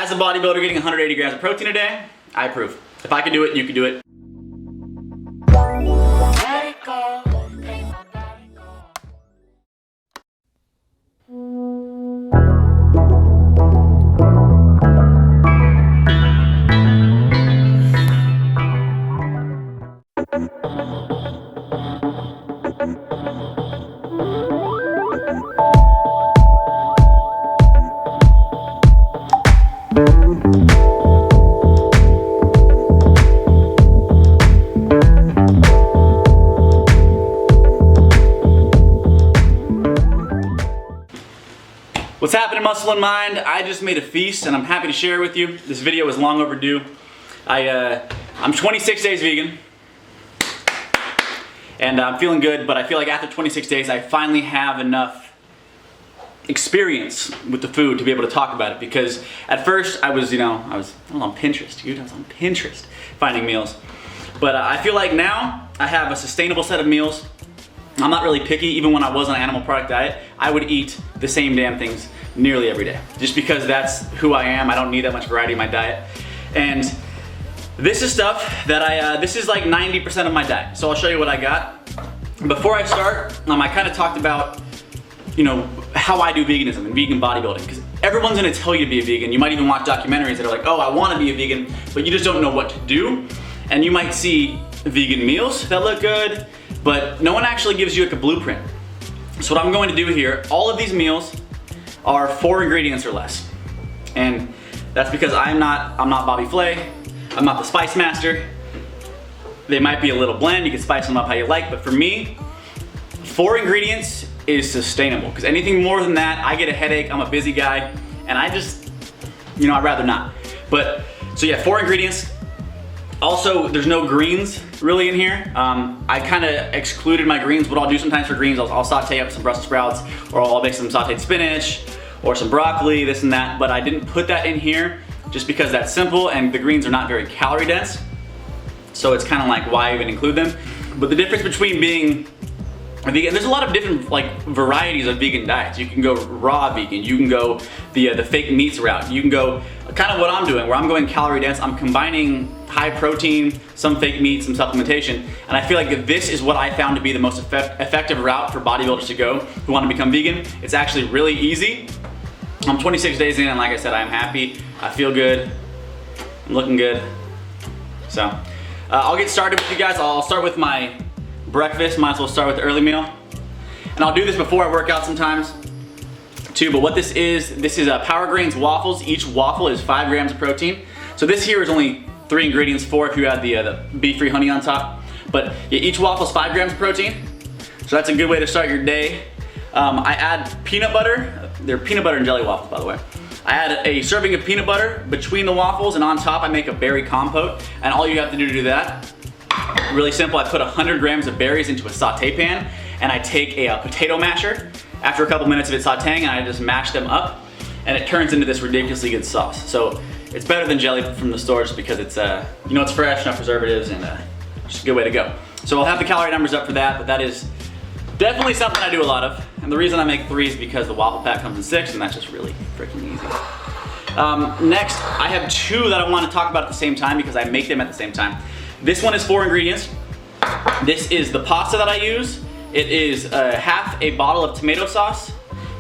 As a bodybuilder getting 180 grams of protein a day, I approve. If I can do it, you can do it. What's happening, Muscle and Mind? I just made a feast and I'm happy to share it with you. This video was long overdue. I'm 26 days vegan and I'm feeling good, but I feel like after 26 days I finally have enough experience with the food to be able to talk about it, because at first I was on Pinterest, dude. I was on Pinterest finding meals. But I feel like now I have a sustainable set of meals. I'm not really picky. Even when I was on an animal product diet, I would eat the same damn things nearly every day, just because that's who I am. I don't need that much variety in my diet. And this is stuff that this is like 90% of my diet. So I'll show you what I got. Before I start, I kind of talked about, how I do veganism and vegan bodybuilding, because everyone's gonna tell you to be a vegan. You might even watch documentaries that are like, oh, I wanna be a vegan, but you just don't know what to do. And you might see vegan meals that look good, but no one actually gives you like a blueprint. So what I'm going to do here, all of these meals are 4 ingredients or less. And that's because I'm not Bobby Flay, I'm not the spice master. They might be a little bland, you can spice them up how you like, but for me, 4 ingredients is sustainable, because anything more than that, I get a headache, I'm a busy guy, and I just, I'd rather not. But, so yeah, 4 ingredients. Also, there's no greens really in here. I kind of excluded my greens. What I'll do sometimes for greens, I'll saute up some Brussels sprouts, or I'll make some sauteed spinach, or some broccoli, this and that, but I didn't put that in here just because that's simple and the greens are not very calorie dense. So it's kind of like, why even include them? But the difference between being a vegan, there's a lot of different varieties of vegan diets. You can go raw vegan, you can go the fake meats route, you can go kind of what I'm doing, where I'm going calorie dense. I'm combining high protein, some fake meat, some supplementation, and I feel like this is what I found to be the most effective route for bodybuilders to go who want to become vegan. It's actually really easy. I'm 26 days in, and like I said, I'm happy, I feel good, I'm looking good. So I'll get started with you guys. I'll start with my breakfast. Might as well start with the early meal, and I'll do this before I work out sometimes too. But what this is Power Grains waffles. Each waffle is 5 grams of protein. So this here is only 3 ingredients, 4 if you add the beef-free honey on top. But yeah, each waffle is 5 grams of protein, so that's a good way to start your day. I add peanut butter. They're peanut butter and jelly waffles, by the way. I add a serving of peanut butter between the waffles, and on top I make a berry compote. And all you have to do to do that, really simple. I put 100 grams of berries into a saute pan, and I take a potato masher after a couple minutes of it sauteing, and I just mash them up, and it turns into this ridiculously good sauce. So it's better than jelly from the store just because it's it's fresh, no preservatives, and just a good way to go. So I'll have the calorie numbers up for that, but that is definitely something I do a lot of. And the reason I make 3 is because the waffle pack comes in 6, and that's just really freaking easy. Next, I have 2 that I want to talk about at the same time because I make them at the same time. This one is 4 ingredients. This is the pasta that I use. It is half a bottle of tomato sauce.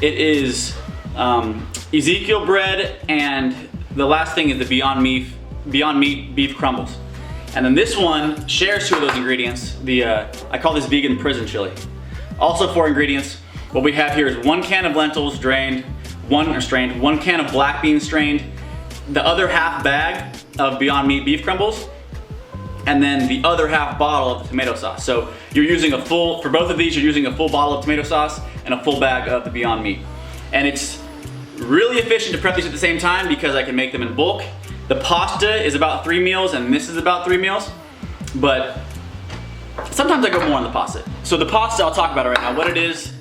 It is Ezekiel bread, and the last thing is the Beyond Meat beef crumbles. And then this one shares 2 of those ingredients. I call this vegan prison chili. Also 4 ingredients. What we have here is 1 can of lentils drained, 1 can of black beans strained, the other half bag of Beyond Meat beef crumbles, and then the other half bottle of the tomato sauce. So you're using for both of these, you're using a full bottle of tomato sauce and a full bag of the Beyond Meat. And it's really efficient to prep these at the same time because I can make them in bulk. The pasta is about 3 meals and this is about 3 meals, but sometimes I go more on the pasta. So the pasta I'll talk about it right now. What it is,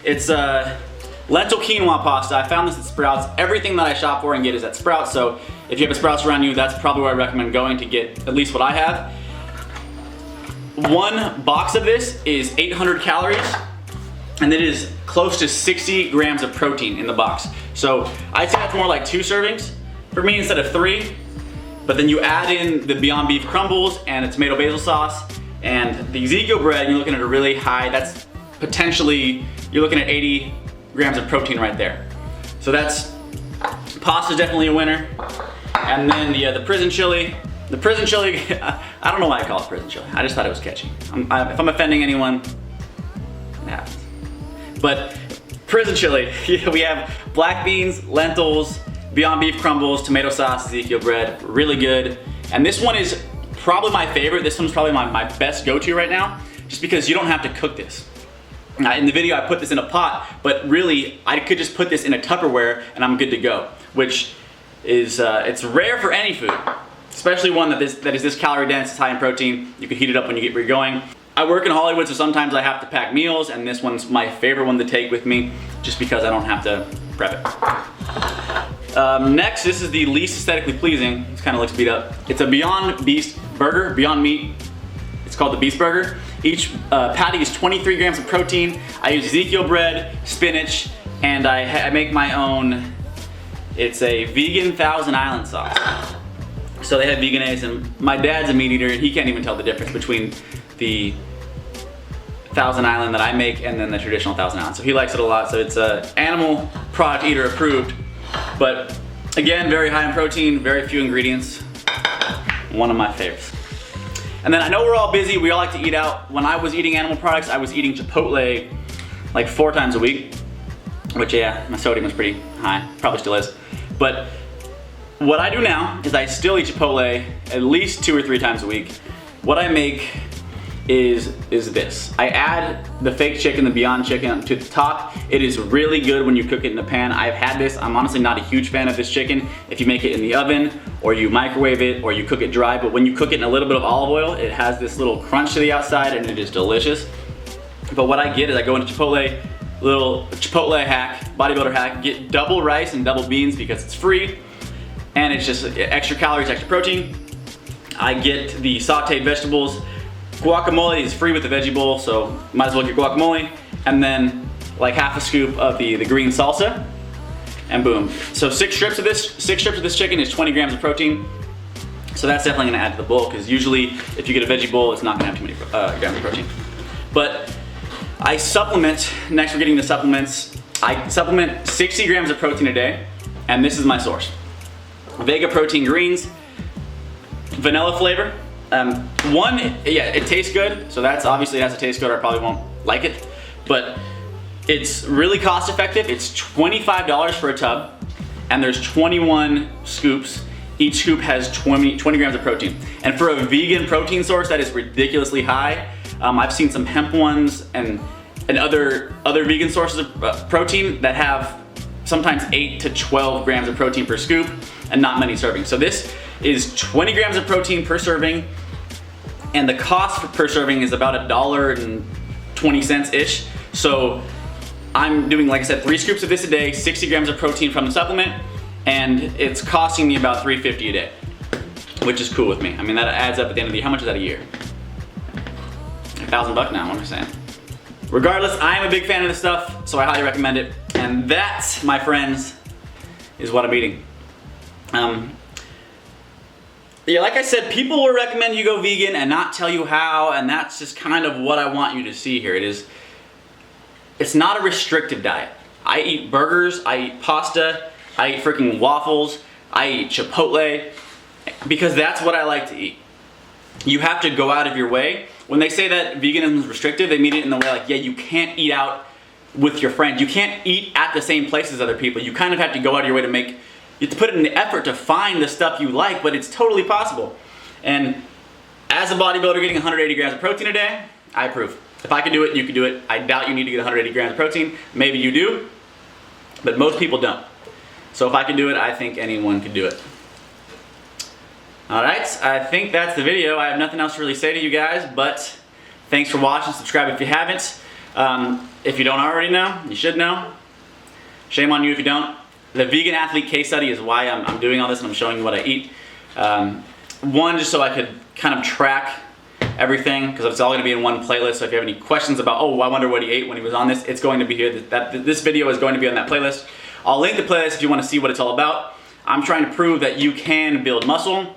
it's lentil quinoa pasta. I found this at Sprouts. Everything that I shop for and get is at Sprouts, so if you have a Sprouts around you, that's probably where I recommend going to get at least what I have. 1 box of this is 800 calories, and it is close to 60 grams of protein in the box. So I'd say that's more like 2 servings, for me instead of 3. But then you add in the Beyond Beef crumbles and a tomato basil sauce and the Ezekiel bread, and you're looking at a really high, that's potentially, you're looking at 80 grams of protein right there. So that's, pasta's definitely a winner. And then the prison chili. The prison chili, I don't know why I call it prison chili. I just thought it was catchy. If I'm offending anyone, it happens. But prison chili, we have black beans, lentils, Beyond Beef crumbles, tomato sauce, Ezekiel bread, really good. And this one is probably my favorite. This one's probably my best go-to right now, just because you don't have to cook this. In the video I put this in a pot, but really I could just put this in a Tupperware and I'm good to go, which is, it's rare for any food, especially one that is this calorie dense, it's high in protein. You can heat it up when you get where you're going. I work in Hollywood, so sometimes I have to pack meals, and this one's my favorite one to take with me, just because I don't have to prep it. Next, this is the least aesthetically pleasing. This kind of looks beat up. It's a Beyond Beast burger, Beyond Meat. It's called the Beast Burger. Each patty is 23 grams of protein. I use Ezekiel bread, spinach, and I make my own. It's a vegan Thousand Island sauce. So they have vegan eggs, and my dad's a meat eater, and he can't even tell the difference between the Thousand Island that I make and then the traditional Thousand Island. So he likes it a lot. So it's animal product eater approved. But again, very high in protein, very few ingredients. One of my favorites. And then I know we're all busy, we all like to eat out. When I was eating animal products, I was eating Chipotle like 4 times a week, which yeah, my sodium was pretty high, probably still is. But what I do now is I still eat Chipotle at least 2 or 3 times a week. What I make is this. I add the fake chicken, the Beyond chicken to the top. It is really good when you cook it in the pan. I've had this. I'm honestly not a huge fan of this chicken if you make it in the oven or you microwave it or you cook it dry, but when you cook it in a little bit of olive oil, it has this little crunch to the outside and it is delicious. But what I get is I go into Chipotle, little Chipotle hack, bodybuilder hack, get double rice and double beans because it's free and it's just extra calories, extra protein. I get the sauteed vegetables. Guacamole is free with the veggie bowl, so might as well get guacamole. And then like half a scoop of the green salsa, and boom. So 6 strips of this chicken is 20 grams of protein. So that's definitely gonna add to the bowl, because usually if you get a veggie bowl, it's not gonna have too many grams of protein. But I supplement, next we're getting the supplements. I supplement 60 grams of protein a day, and this is my source. Vega protein greens, vanilla flavor. It tastes good, so that's obviously it has to taste good or I probably won't like it, but it's really cost effective. It's $25 for a tub, and there's 21 scoops. Each scoop has 20 grams of protein. And for a vegan protein source, that is ridiculously high. I've seen some hemp ones and other vegan sources of protein that have sometimes 8 to 12 grams of protein per scoop and not many servings. So this is 20 grams of protein per serving, and the cost per serving is about $1.20-ish. So I'm doing, like I said, 3 scoops of this a day, 60 grams of protein from the supplement, and it's costing me about $3.50 a day, which is cool with me. I mean, that adds up at the end of the year. How much is that a year? $1,000 now, what am I saying? Regardless, I am a big fan of this stuff, so I highly recommend it. And that, my friends, is what I'm eating. Yeah, like I said, people will recommend you go vegan and not tell you how, and that's just kind of what I want you to see here. It's not a restrictive diet. I eat burgers, I eat pasta, I eat freaking waffles, I eat Chipotle, because that's what I like to eat. You have to go out of your way. When they say that veganism is restrictive, they mean it in the way like, yeah, you can't eat out with your friends. You can't eat at the same place as other people. You kind of have to go out of your way to make, you have to put in the effort to find the stuff you like, but it's totally possible. And as a bodybuilder getting 180 grams of protein a day, I approve. If I can do it, you can do it. I doubt you need to get 180 grams of protein. Maybe you do, but most people don't. So if I can do it, I think anyone could do it. Alright, I think that's the video. I have nothing else to really say to you guys, but thanks for watching. Subscribe if you haven't. If you don't already know, you should know. Shame on you if you don't. The vegan athlete case study is why I'm doing all this and I'm showing you what I eat. One, just so I could kind of track everything, because it's all going to be in one playlist. So if you have any questions about, oh, I wonder what he ate when he was on this, it's going to be here. This video is going to be on that playlist. I'll link the playlist if you want to see what it's all about. I'm trying to prove that you can build muscle,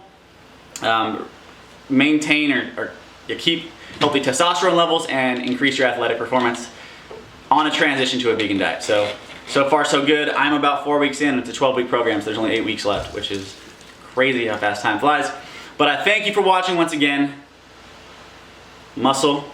maintain or keep healthy testosterone levels, and increase your athletic performance on a transition to a vegan diet. So far so good. I'm about 4 weeks in. It's a 12-week program, so there's only 8 weeks left, which is crazy how fast time flies. But I thank you for watching once again. Muscle